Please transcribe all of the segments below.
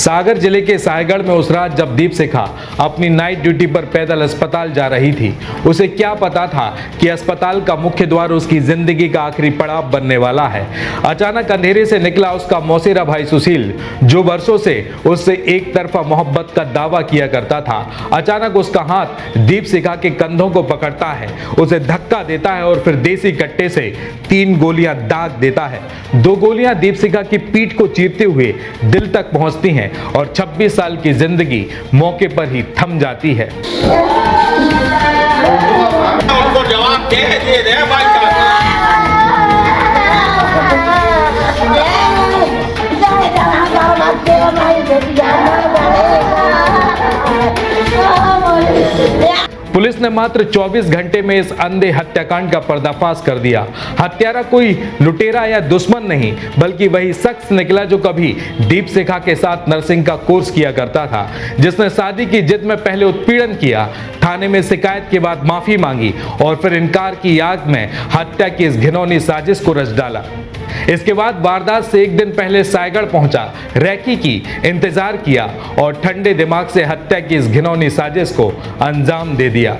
सागर जिले के साहेगढ़ में उस रात जब दीपशिखा अपनी नाइट ड्यूटी पर पैदल अस्पताल जा रही थी, उसे क्या पता था कि अस्पताल का मुख्य द्वार उसकी जिंदगी का आखिरी पड़ाव बनने वाला है। अचानक अंधेरे से निकला उसका मौसेरा भाई सुशील, जो वर्षों से उससे एक तरफा मोहब्बत का दावा किया करता था। अचानक उसका हाथ दीपशिखा के कंधों को पकड़ता है, उसे धक्का देता है और फिर देसी कट्टे से 3 गोलियां दाग देता है। 2 गोलियां दीपशिखा की पीठ को चीरते हुए दिल तक पहुंचती हैं और 26 साल की जिंदगी मौके पर ही थम जाती है। उनको जवाब दे भाई पुलिस ने मात्र 24 घंटे में इस अंधे हत्याकांड का पर्दाफाश कर दिया। हत्यारा कोई लुटेरा या दुश्मन नहीं, बल्कि वही शख्स निकला जो कभी दीपशिखा के साथ नर्सिंग का कोर्स किया करता था, जिसने शादी की जिद में पहले उत्पीड़न किया, थाने में शिकायत के बाद माफी मांगी और फिर इनकार की आग में हत्या की इस घिनौनी साजिश को रच डाला। इसके बाद वारदात से एक दिन पहले साहेगढ़ पहुंचा, रेकी की, इंतजार किया और ठंडे दिमाग से हत्या की इस घिनौनी साजिश को अंजाम दे दिया।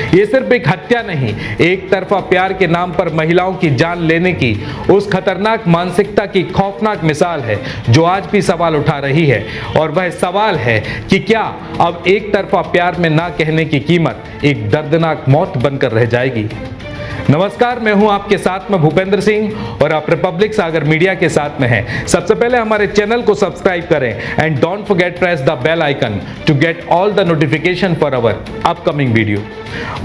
ये सिर्फ एक हत्या नहीं, एक तरफा प्यार के नाम पर महिलाओं की जान लेने की उस खतरनाक मानसिकता की खौफनाक मिसाल है जो आज भी सवाल उठा रही है। और वह सवाल है कि क्या अब एक तरफा प्यार में ना कहने की कीमत एक दर्दनाक मौत बनकर रह जाएगी। नमस्कार, मैं हूं आपके साथ में भूपेंद्र सिंह और आप रिपब्लिक सागर मीडिया के साथ में हैं। सबसे पहले हमारे चैनल को सब्सक्राइब करें and don't forget press the bell icon to get all the notification for our upcoming video.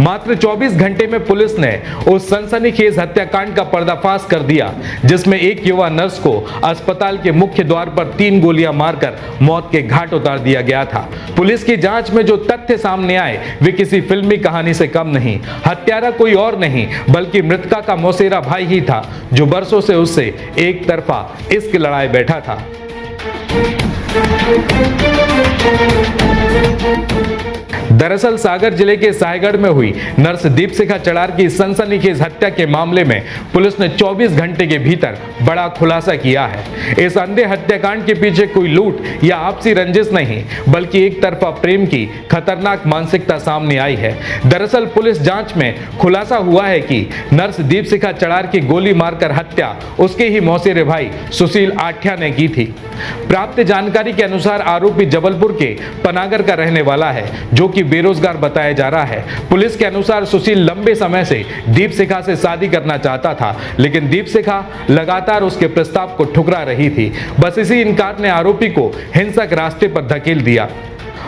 मात्र 24 घंटे में पुलिस ने उस सनसनीखेज हत्याकांड का पर्दाफाश कर दिया, जिसमें एक युवा नर्स को अस्पताल के मुख्य द्वार पर 3 गोलियां मारकर मौत के घाट उतार दिया गया था। पुलिस की जांच में जो तथ्य सामने आए वे किसी फिल्मी कहानी से कम नहीं। हत्यारा कोई और नहीं बल्कि मृतका का मौसेरा भाई ही था, जो बरसों से उससे एक तरफा इश्क लड़ाए बैठा था। दरअसल सागर जिले के साहेगढ़ में हुई नर्स दीपशिखा चड़ार की सनसनीखेज हत्या के मामले में पुलिस ने 24 घंटे के भीतर बड़ा खुलासा किया है। इस अंधे हत्याकांड के पीछे कोई लूट या आपसी रंजिश नहीं, बल्कि एक तरफा प्रेम की खतरनाक मानसिकता सामने आई है। दरअसल पुलिस जांच में खुलासा हुआ है कि नर्स दीपशिखा चड़ार की गोली मारकर हत्या उसके ही मौसेरे भाई सुशील आठिया ने की थी। प्राप्त जानकारी के अनुसार आरोपी जबलपुर के पनागर का रहने वाला है, जो कि बेरोजगार बताया जा रहा है। पुलिस के अनुसार सुशील लंबे समय से दीपशिखा से शादी करना चाहता था, लेकिन दीपशिखा लगातार उसके प्रस्ताव को ठुकरा रही थी। बस इसी इनकार ने आरोपी को हिंसक रास्ते पर धकेल दिया।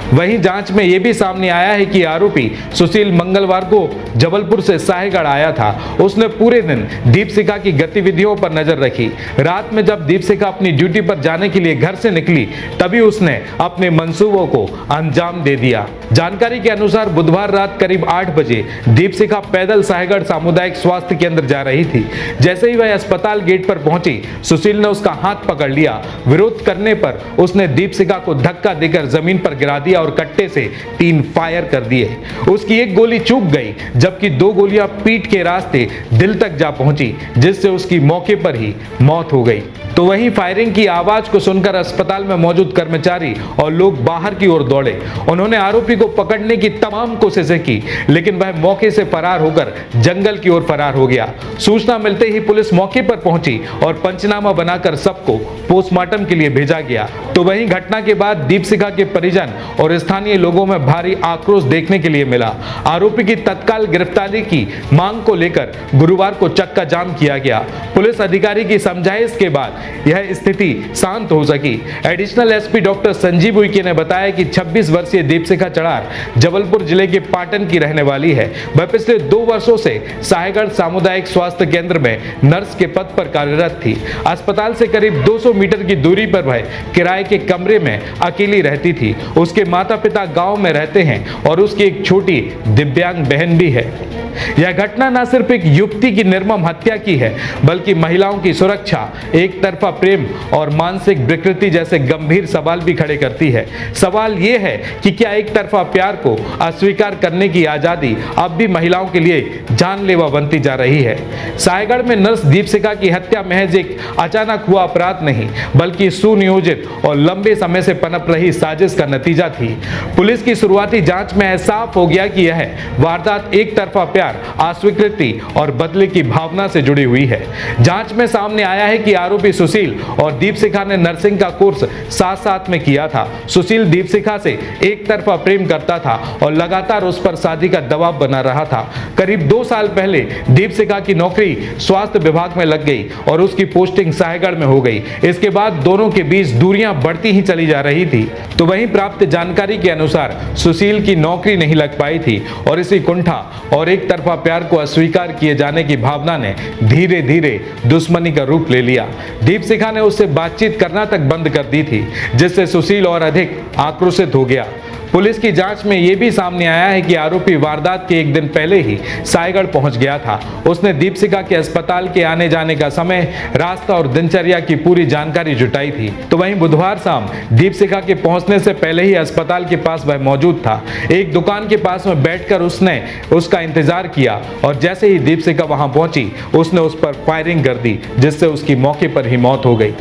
वहीं जांच में यह भी सामने आया है कि आरोपी सुशील मंगलवार को जबलपुर से साहेगढ़ आया था। उसने पूरे दिन दीपशिखा की गतिविधियों पर नजर रखी। रात में जब दीपशिखा अपनी ड्यूटी पर जाने के लिए घर से निकली, तभी उसने अपने मंसूबों को अंजाम दे दिया। जानकारी के अनुसार बुधवार रात करीब 8 बजे दीपशिखा पैदल साहेगढ़ सामुदायिक स्वास्थ्य केंद्र जा रही थी। जैसे ही वह अस्पताल गेट पर पहुंची, सुशील ने उसका हाथ पकड़ लिया। विरोध करने पर उसने दीपशिखा को धक्का देकर जमीन पर गिरा दिया और कट्टे से 3 फायर कर दिए। उसकी एक गोली चूक गई, जबकि 2 गोलियां पीठ के रास्ते दिल तक जा पहुंची, जिससे उसकी मौके पर ही मौत हो गई। तो वहीं फायरिंग की आवाज को सुनकर अस्पताल में मौजूद कर्मचारी और लोग बाहर की ओर दौड़े। उन्होंने आरोपी को पकड़ने की तमाम कोशिशें की, लेकिन वह मौके से फरार होकर जंगल की ओर फरार हो गया। सूचना मिलते ही पुलिस मौके पर पहुंची और पंचनामा बनाकर सबको पोस्टमार्टम के लिए भेजा गया। तो वहीं घटना के बाद दीपशिखा के परिजन और स्थानीय लोगों में भारी आक्रोश देखने के लिए मिला। आरोपी की तत्काल गिरफ्तारी की मांग को लेकर गुरुवार को चक्का जाम किया गया। पुलिस अधिकारी की समझाइश के बाद यह स्थिति शांत हो सकी। Additional SP doctor Sanjeev Uikey ने बताया कि 26 वर्षीय दीपशिखा चड़ार जबलपुर जिले के पाटन की रहने वाली है। वह पिछले 2 वर्षों से साहेगढ़ सामुदायिक स्वास्थ्य केंद्र में नर्स के पद पर कार्यरत थी। अस्पताल से करीब 200 मीटर की दूरी पर वह किराए के कमरे में अकेली रहती थी। उसके माता पिता गांव में रहते हैं और उसकी एक छोटी दिव्यांग बहन भी है। यह घटना न सिर्फ एक युवती की निर्मम हत्या की है, बल्कि बल्कि महिलाओं की सुरक्षा, एक तरफा प्रेम और मानसिक विकृति जैसे गंभीर सवाल भी खड़े करती है। सवाल ये है कि क्या एक तरफा प्यार को अस्वीकार करने की आजादी अब भी महिलाओं के लिए जानलेवा बनती जा रही है। सायगढ़ में नर्स दीपशिखा की हत्या महज एक अचानक हुआ अपराध नहीं, बल्कि सुनियोजित और लंबे समय से पनप रही साजिश का नतीजा थी। पुलिस की शुरुआती जांच में साफ हो गया कि यह वारदात एक तरफा प्यार, अस्वीकृति और बदले की भावना से जुड़ी हुई है। जांच में सामने आया है कि आरोपी सुशील और दीपशिखा ने नर्सिंग का कोर्स साथ साथ में किया था। सुशील दीपशिखा से एक तरफा प्रेम करता था और लगातार उस पर शादी का दबाव बना रहा था। करीब 2 साल पहले दीपशिखा की नौकरी स्वास्थ्य विभाग में लग गई और उसकी पोस्टिंग सायगढ़ में हो गई। इसके बाद दोनों के बीच दूरियां बढ़ती ही चली जा रही थी। तो वहीं प्राप्त जानकारी के अनुसार सुशील की नौकरी नहीं लग पाई थी और इसी कुंठा और एक तरफा प्यार को अस्वीकार किए जाने की भावना ने धीरे धीरे दुश्मनी का रूप ले लिया। दीपशिखा ने उससे बातचीत करना तक बंद कर दी थी, जिससे सुशील और अधिक आक्रोशित हो गया। पुलिस की जांच में यह भी सामने आया है कि आरोपी वारदात के एक दिन पहले ही सायगढ़ पहुंच गया था। उसने दीपशिखा के अस्पताल के आने जाने का समय, रास्ता और दिनचर्या की पूरी जानकारी जुटाई थी। तो वहीं बुधवार शाम दीपशिखा के पहुंचने से पहले ही अस्पताल के पास वह मौजूद था। एक दुकान के पास में बैठकर उसने उसका इंतजार किया और जैसे ही दीपशिखा वहां पहुंची, उसने उस पर फायरिंग कर दी, जिससे उसकी मौके पर ही मौत हो गई।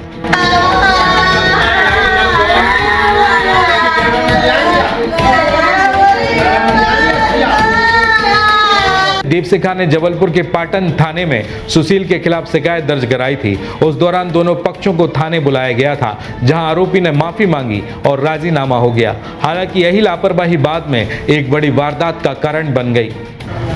दीपशिखा ने जबलपुर के पाटन थाने में सुशील के खिलाफ शिकायत दर्ज कराई थी। उस दौरान दोनों पक्षों को थाने बुलाया गया था, जहां आरोपी ने माफी मांगी और राजीनामा हो गया। हालांकि यही लापरवाही बाद में एक बड़ी वारदात का कारण बन गई।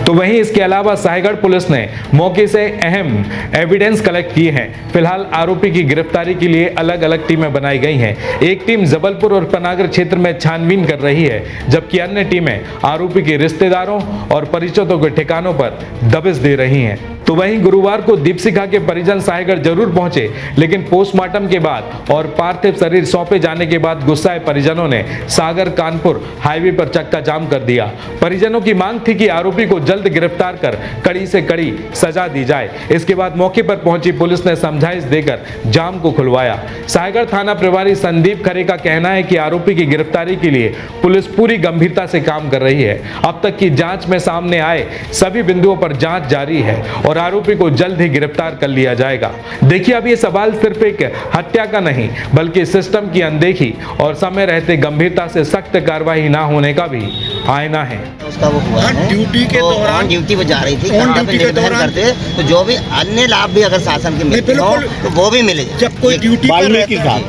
तो वहीं इसके अलावा सायगढ़ पुलिस ने मौके से अहम एविडेंस कलेक्ट किए हैं। फिलहाल आरोपी की गिरफ्तारी के लिए अलग अलग टीमें बनाई गई हैं। एक टीम जबलपुर और पनागर क्षेत्र में छानबीन कर रही है, जबकि अन्य टीमें आरोपी के रिश्तेदारों और परिचितों के ठिकानों पर दबिश दे रही हैं। तो वहीं गुरुवार को दीपशिखा के परिजन सायगढ़ जरूर पहुंचे, लेकिन पोस्टमार्टम के बाद और पार्थिव शरीर सौंपे जाने के बाद गुस्साए परिजनों ने सागर कानपुर हाईवे पर चक्का जाम कर दिया। परिजनों की मांग थी कि आरोपी को जल्द गिरफ्तार कर कड़ी से कड़ी सजा दी जाए। इसके बाद मौके पर पहुंची पुलिस ने समझाइश देकर जाम को खुलवाया। सायगढ़ थाना प्रभारी संदीप खरे का कहना है कि आरोपी की गिरफ्तारी के लिए पुलिस पूरी गंभीरता से काम कर रही है। अब तक की जांच में सामने आए सभी बिंदुओं पर जांच जारी है और आरोपी को जल्द ही गिरफ्तार कर लिया जाएगा। देखिए, अब ये सवाल सिर्फ एक हत्या का नहीं, बल्कि सिस्टम की अनदेखी और समय रहते गंभीरता से सख्त कार्रवाई ना होने का भी आईना है। उसका वो हुआ है ड्यूटी के तो दौरान ऑन ड्यूटी वो जा रही थी, ऑन कहाँ पे ड्यूटी के निर्धारण दौरान करते तो जो भी अन्य लाभ भी अगर शासन के मिलते हो तो वो भी मिले। जब कोई ड्यूटी पर रहता है,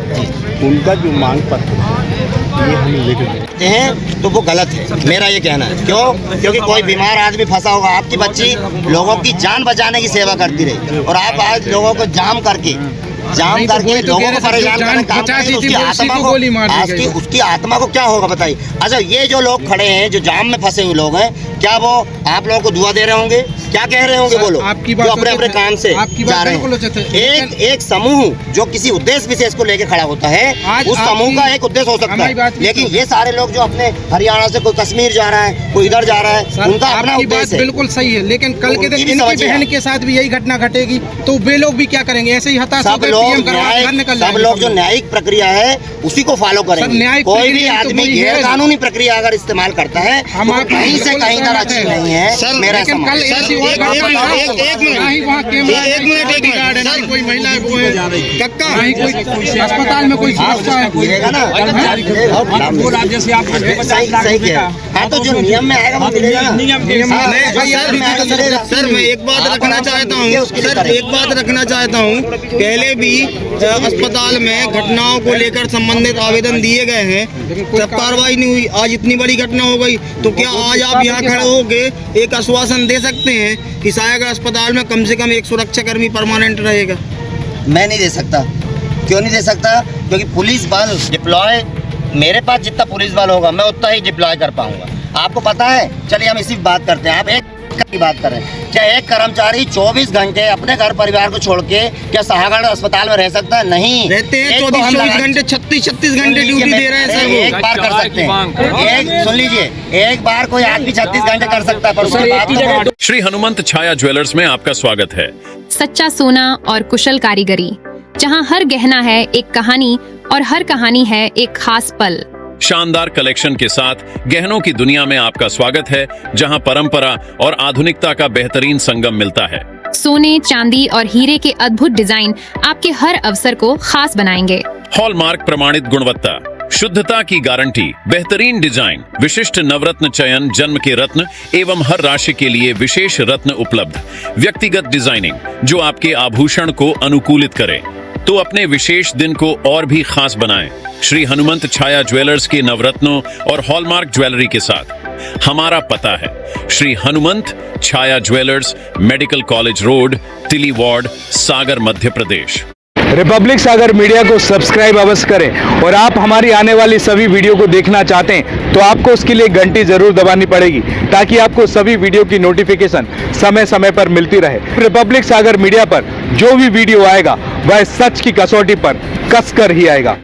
उनका जो मांग पत्र ये हम लिख देते हैं तो वो गलत है, मेरा ये कहना है। क्यों? क्योंकि कोई बीमार आदमी फंसा होगा, आपकी बच्ची लोगों की जान बचाने की सेवा करती रही और आप आज लोगों को जाम करके लोगों को परेशान करने काम करेंगे, उसकी आत्मा को क्या होगा बताइए। अच्छा, ये जो लोग खड़े हैं, जो जाम में फंसे हुए लोग हैं, क्या वो आप लोगों को दुआ दे रहे होंगे? क्या कह रहे होंगे वो लोग जो अपने अपने काम से जा रहे हैं? एक समूह जो किसी उद्देश्य विशेष को लेकर खड़ा होता है, उस समूह का एक उद्देश्य हो सकता है, लेकिन ये सारे लोग जो अपने हरियाणा से कोई कश्मीर जा रहा है, कोई इधर जा रहा है, उनका अपना उद्देश्य है। बिल्कुल सही है, लेकिन कल के दिन इनकी बहन के साथ भी यही घटना घटेगी तो वे लोग भी क्या करेंगे? ऐसे ही हताश होकर सब लोग जो न्यायिक प्रक्रिया है उसी को फॉलो करेंगे। कोई भी आदमी गैर कानूनी प्रक्रिया अगर इस्तेमाल करता है तो कहीं से कहीं तक अच्छी नहीं है। मेरा कोई महिला वो है अस्पताल में कोई मिलेगा ना, हाँ तो जो नियम में आएगा वो मिलेगा ना। सर मैं एक बात रखना चाहता हूँ, सर एक बात रखना चाहता हूँ, पहले भी अस्पताल में घटनाओं को लेकर संबंधित आवेदन दिए गए हैं, तब कार्रवाई नहीं हुई। आज इतनी बड़ी घटना हो गई तो क्या आज आप यहाँ खड़े होके एक आश्वासन दे सकते हैं कि सायगढ़ अस्पताल में कम से कम एक सुरक्षाकर्मी परमानेंट रहेगा? मैं नहीं दे सकता। क्यों नहीं दे सकता? क्योंकि पुलिस बल डिप्लॉय, मेरे पास जितना पुलिस बल होगा मैं उतना ही डिप्लॉय कर पाऊंगा। आपको पता है, चलिए हम इसी बात करते हैं। आप एक की बात करें, क्या एक कर्मचारी 24 घंटे अपने घर परिवार को छोड़ के क्या साहगढ़ अस्पताल में रह सकता है? नहीं रहते हैं। एक तो हम 24 घंटे 36 घंटे ड्यूटी दे रहे हैं सर एक वो। बार कर सकते हैं, एक सुन लीजिए, एक बार कोई आदमी 36 घंटे कर सकता है, पर उसके बाद तो श्री हनुमंत छाया ज्वेलर्स में आपका स्वागत है। सच्चा सोना और कुशल कारीगरी, जहां हर गहना है एक कहानी और हर कहानी है एक खास पल। शानदार कलेक्शन के साथ गहनों की दुनिया में आपका स्वागत है, जहां परंपरा और आधुनिकता का बेहतरीन संगम मिलता है। सोने, चांदी और हीरे के अद्भुत डिजाइन आपके हर अवसर को खास बनाएंगे। हॉलमार्क प्रमाणित गुणवत्ता, शुद्धता की गारंटी, बेहतरीन डिजाइन, विशिष्ट नवरत्न चयन, जन्म के रत्न एवं हर राशि के लिए विशेष रत्न उपलब्ध, व्यक्तिगत डिजाइनिंग जो आपके आभूषण को अनुकूलित करे, तो अपने विशेष दिन को और भी खास बनाएं। श्री हनुमंत छाया ज्वेलर्स के नवरत्नों और हॉलमार्क ज्वेलरी के साथ हमारा पता है श्री हनुमंत छाया ज्वेलर्स, मेडिकल कॉलेज रोड, तिली वार्ड, सागर, मध्य प्रदेश। रिपब्लिक सागर मीडिया को सब्सक्राइब अवश्य करें और आप हमारी आने वाली सभी वीडियो को देखना चाहते हैं तो आपको उसके लिए घंटी जरूर दबानी पड़ेगी, ताकि आपको सभी वीडियो की नोटिफिकेशन समय समय पर मिलती रहे। रिपब्लिक सागर मीडिया पर जो भी वीडियो आएगा वह सच की कसौटी पर कसकर ही आएगा।